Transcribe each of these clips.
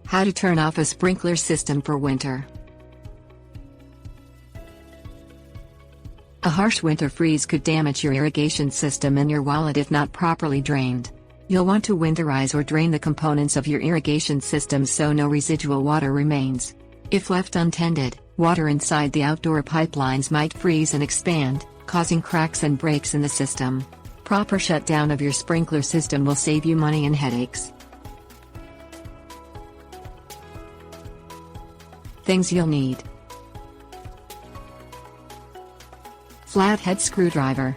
How to turn off a sprinkler system for winter. A harsh winter freeze could damage your irrigation system and your wallet if not properly drained. You'll want to winterize or drain the components of your irrigation system so no residual water remains. If left untended, water inside the outdoor pipelines might freeze and expand, causing cracks and breaks in the system. Proper shutdown of your sprinkler system will save you money and headaches. Things you'll need: flathead screwdriver.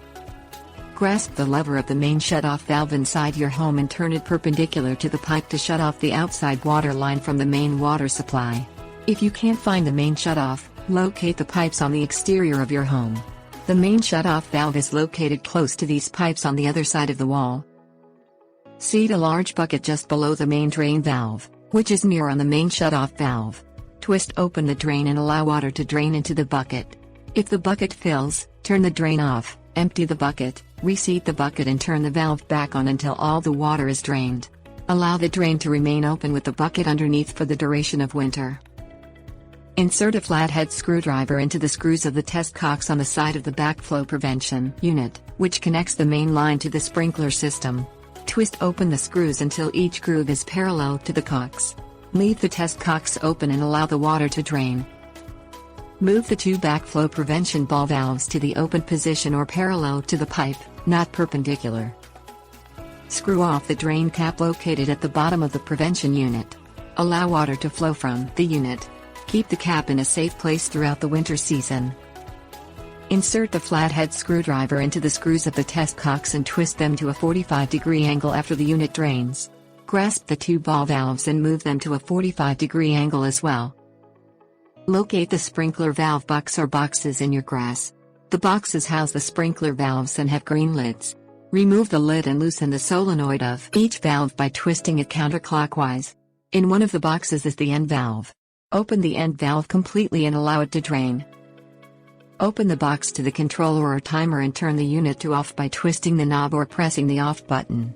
Grasp the lever of the main shutoff valve inside your home and turn it perpendicular to the pipe to shut off the outside water line from the main water supply. If you can't find the main shutoff, locate the pipes on the exterior of your home. The main shutoff valve is located close to these pipes on the other side of the wall. Seat a large bucket just below the main drain valve, which is near on the main shutoff valve. Twist open the drain and allow water to drain into the bucket. If the bucket fills, turn the drain off, empty the bucket, reseat the bucket and turn the valve back on until all the water is drained. Allow the drain to remain open with the bucket underneath for the duration of winter. Insert a flathead screwdriver into the screws of the test cocks on the side of the backflow prevention unit, which connects the main line to the sprinkler system. Twist open the screws until each groove is parallel to the cocks. Leave the test cocks open and allow the water to drain. Move the two backflow prevention ball valves to the open position or parallel to the pipe, not perpendicular. Screw off the drain cap located at the bottom of the prevention unit. Allow water to flow from the unit. Keep the cap in a safe place throughout the winter season. Insert the flathead screwdriver into the screws of the test cocks and twist them to a 45-degree angle after the unit drains. Grasp the two ball valves and move them to a 45-degree angle as well. Locate the sprinkler valve box or boxes in your grass. The boxes house the sprinkler valves and have green lids. Remove the lid and loosen the solenoid of each valve by twisting it counterclockwise. In one of the boxes is the end valve. Open the end valve completely and allow it to drain. Open the box to the controller or timer and turn the unit to off by twisting the knob or pressing the off button.